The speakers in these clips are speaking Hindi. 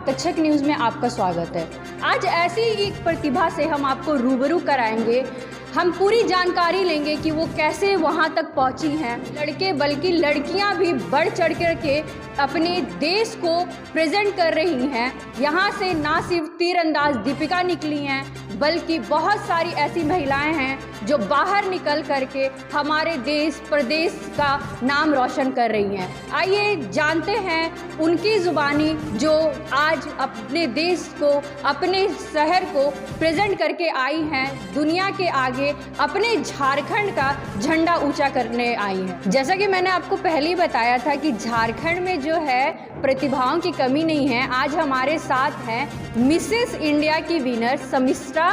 तक्षक न्यूज़ में आपका स्वागत है। आज ऐसी ही एक प्रतिभा से हम आपको रूबरू कराएंगे। हम पूरी जानकारी लेंगे कि वो कैसे वहाँ तक पहुँची हैं। लड़के बल्कि लड़कियाँ भी बढ़ चढ़ कर के अपने देश को प्रेजेंट कर रही हैं। यहाँ से ना सिर्फ तीरंदाज दीपिका निकली हैं, बल्कि बहुत सारी ऐसी महिलाएं हैं जो बाहर निकल करके हमारे देश प्रदेश का नाम रोशन कर रही हैं। आइए जानते हैं उनकी ज़ुबानी जो आज अपने देश को, अपने शहर को प्रेजेंट करके आई हैं, दुनिया के आगे अपने झारखंड का झंडा ऊंचा करने आई हैं। जैसा कि मैंने आपको पहले ही बताया था कि झारखंड में जो है प्रतिभाओं की कमी नहीं है। आज हमारे साथ हैं मिसेस इंडिया की विनर शमिष्ठा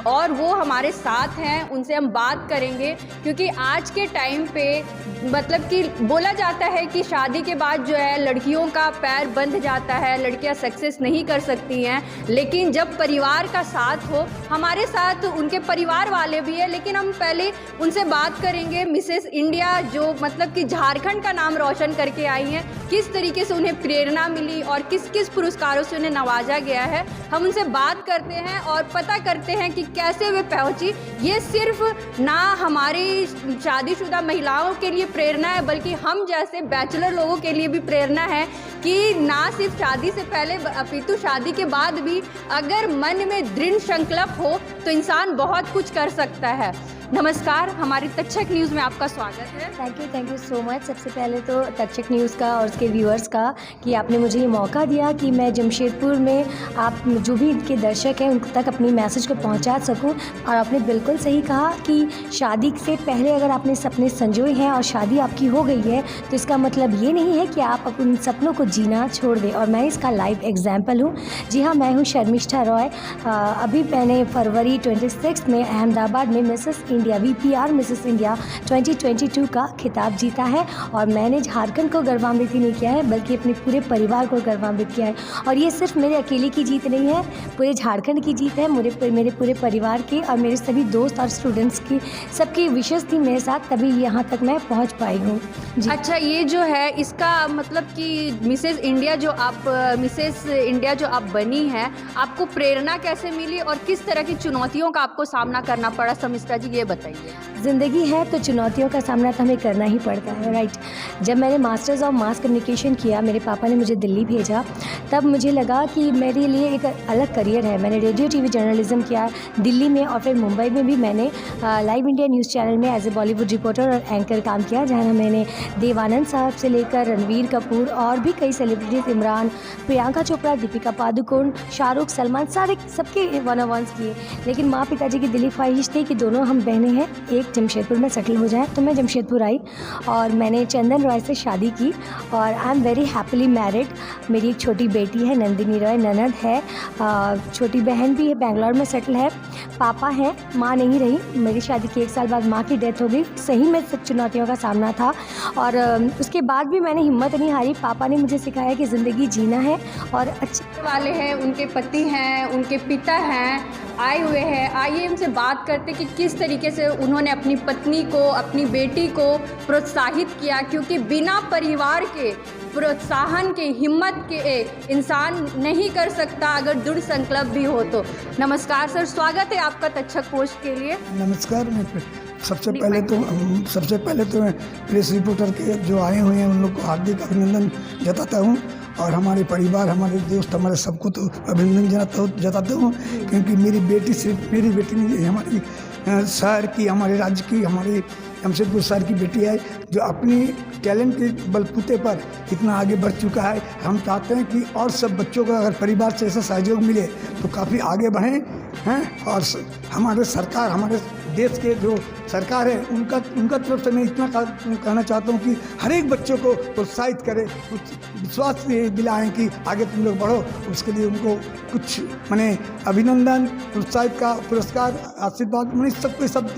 और वो हमारे साथ हैं। उनसे हम बात करेंगे क्योंकि आज के टाइम पे मतलब कि बोला जाता है कि शादी के बाद जो है लड़कियों का पैर बंध जाता है, लड़कियां सक्सेस नहीं कर सकती हैं। लेकिन जब परिवार का साथ हो, हमारे साथ उनके परिवार वाले भी हैं, लेकिन हम पहले उनसे बात करेंगे मिसेस इंडिया जो मतलब कि झारखंड का नाम रोशन करके आई हैं, किस तरीके से उन्हें प्रेरणा मिली और किस किस पुरस्कारों से उन्हें नवाजा गया है। हम उनसे बात करते हैं और पता करते हैं कि कैसे वे पहुंची। ये सिर्फ ना हमारी शादीशुदा महिलाओं के लिए प्रेरणा है, बल्कि हम जैसे बैचलर लोगों के लिए भी प्रेरणा है कि ना सिर्फ शादी से पहले अपितु शादी के बाद भी अगर मन में दृढ़ संकल्प हो तो इंसान बहुत कुछ कर सकता है। नमस्कार, हमारी तक्षक न्यूज़ में आपका स्वागत है। Thank you so much. सबसे पहले तो तक्षक न्यूज़ का और उसके व्यूअर्स का कि आपने मुझे ये मौका दिया कि मैं जमशेदपुर में आप जो भी इनके दर्शक हैं उन तक अपनी मैसेज को पहुंचा सकूं। और आपने बिल्कुल सही कहा कि शादी से पहले अगर आपने सपने संजोए हैं और शादी आपकी हो गई है तो इसका मतलब ये नहीं है कि आप अपने सपनों को जीना छोड़ दें। और मैं इसका लाइव एग्जाम्पल हूँ। जी हाँ, मैं हूँ शर्मिष्ठा रॉय। अभी मैंने फरवरी 26 में अहमदाबाद में Mrs India VPR Mrs India 2022 का खिताब जीता है। और मैंने झारखंड को गौरवान्वित ही नहीं किया है बल्कि अपने पूरे परिवार को गौरवान्वित किया है। और ये सिर्फ मेरे अकेले की जीत नहीं है, पूरे झारखंड की जीत है, मेरे पूरे परिवार की और मेरे सभी दोस्त और स्टूडेंट्स की, सबकी विशेष थी मेरे साथ, तभी यहाँ तक मैं पहुँच पाई हूँ। अच्छा, ये जो है इसका मतलब कि मिसेस इंडिया जो आप बनी हैं, आपको प्रेरणा कैसे मिली और किस तरह की चुनौतियों का आपको सामना करना पड़ा? शमिष्ठा जी, ये बताइए। ज़िंदगी है तो चुनौतियों का सामना तो हमें करना ही पड़ता है, राइट। जब मैंने मास्टर्स ऑफ मास कम्युनिकेशन किया, मेरे पापा ने मुझे दिल्ली भेजा, तब मुझे लगा कि मेरे लिए एक अलग करियर है। मैंने रेडियो TV जर्नलिज्म किया दिल्ली में और फिर मुंबई में भी मैंने लाइव इंडिया न्यूज़ चैनल में एज ए बॉलीवुड रिपोर्टर और एंकर काम किया, जहाँ मैंने देवानंद साहब से लेकर रणवीर कपूर और भी कई सेलिब्रिटीज़, इमरान, प्रियंका चोपड़ा, दीपिका पादुकोण, शाहरुख, सलमान, सारे सबके 1-on-1s किए। लेकिन माँ पिताजी की दिली ख्वाहिश थी कि दोनों हम बहनें हैं, एक जमशेदपुर में सेटल हो जाए, तो मैं जमशेदपुर आई और मैंने चंदन रॉय से शादी की और I am very happily married. मेरी एक छोटी बेटी है नंदिनी रॉय, ननद है, छोटी बहन भी है, बेंगलोर में सेटल है। पापा हैं, माँ नहीं रही। मेरी शादी के 1 साल बाद माँ की डेथ हो गई। सही में सब चुनौतियों का सामना था और उसके बाद भी मैंने हिम्मत नहीं हारी। पापा ने मुझे सिखाया कि ज़िंदगी जीना है और अच्छे वाले हैं, उनके पति हैं, उनके पिता हैं, आए हुए हैं। आइए उनसे बात करते कि किस तरीके से उन्होंने अपनी पत्नी को, अपनी बेटी को प्रोत्साहित किया, क्योंकि बिना परिवार के प्रोत्साहन के, हिम्मत के इंसान नहीं कर सकता अगर दृढ़ संकल्प भी हो तो। नमस्कार सर, स्वागत है आपका तक्षक पोस्ट के लिए। नमस्कार। सबसे पहले तो मैं प्रेस रिपोर्टर के जो आए हुए हैं उन लोग को हार्दिक अभिनंदन जताता हूँ और हमारे परिवार, हमारे दोस्त, हमारे सबको तो अभिनंदन जताता हूँ, क्योंकि मेरी बेटी सिर्फ मेरी बेटी नहीं है, हमारी शहर की, हमारे राज्य की, हमारे जमशेदपुर शहर की बेटी है जो अपनी टैलेंट के बलबूते पर इतना आगे बढ़ चुका है। हम चाहते हैं कि और सब बच्चों को अगर परिवार से ऐसा सहयोग मिले तो काफ़ी आगे बढ़ें हैं। और हमारे सरकार, हमारे देश के जो सरकार है उनका तरफ से मैं इतना कहना चाहता हूँ कि हर एक बच्चों को प्रोत्साहित करें, कुछ विश्वास दिलाएं कि आगे तुम लोग बढ़ो। उसके लिए उनको कुछ माने अभिनंदन, प्रोत्साहित का पुरस्कार, आशीर्वाद, मैंने सबको सब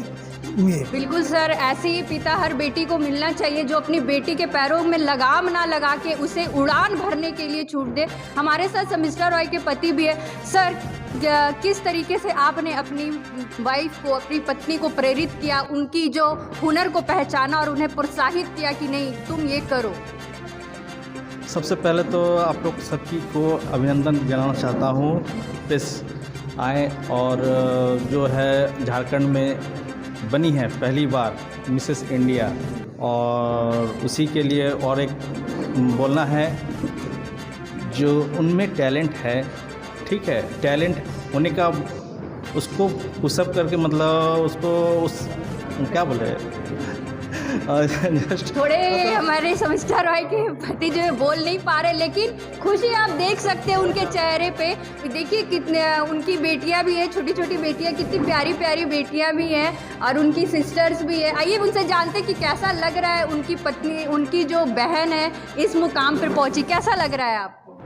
बिल्कुल सर, ऐसे ही पिता हर बेटी को मिलना चाहिए जो अपनी बेटी के पैरों में लगाम ना लगा के उसे उड़ान भरने के लिए छूट दे। हमारे साथ शमिष्ठा रॉय के पति भी है। सर, किस तरीके से आपने अपनी वाइफ को, अपनी पत्नी को प्रेरित किया, उनकी जो हुनर को पहचाना और उन्हें प्रोत्साहित किया कि नहीं तुम ये करो? सबसे पहले तो आप लोग सबकी को अभिनंदन जनाना चाहता हूँ। प्रेस आए और जो है झारखंड में बनी है पहली बार मिसेस इंडिया, और उसी के लिए और एक बोलना है जो उनमें टैलेंट है, ठीक है, टैलेंट होने का उसको पुशअप करके मतलब उसको उस क्या बोले जस्ट थोड़े हमारे शर्मिष्ठा रॉय के पति जो है बोल नहीं पा रहे, लेकिन खुशी आप देख सकते हैं उनके चेहरे पे। देखिए कितने उनकी बेटियां भी हैं, छोटी छोटी बेटियां, कितनी प्यारी प्यारी बेटियां भी हैं और उनकी सिस्टर्स भी है। आइए उनसे जानते हैं कि कैसा लग रहा है उनकी पत्नी, उनकी जो बहन है इस मुकाम पर पहुंची, कैसा लग रहा है आपको?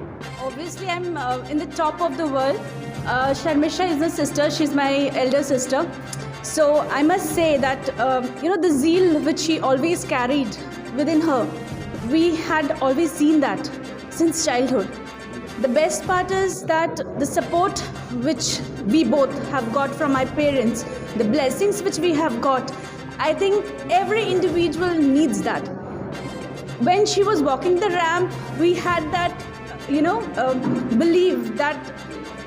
Obviously, I'm in the top of the world. Sharmisha is a sister. She's my elder sister. So I must say that the zeal which she always carried within her, we had always seen that since childhood. The best part is that the support which we both have got from my parents, the blessings which we have got, I think every individual needs that. When she was walking the ramp, we had that believe that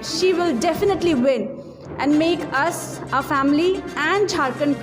she will definitely win and make us, our family and Jharkhand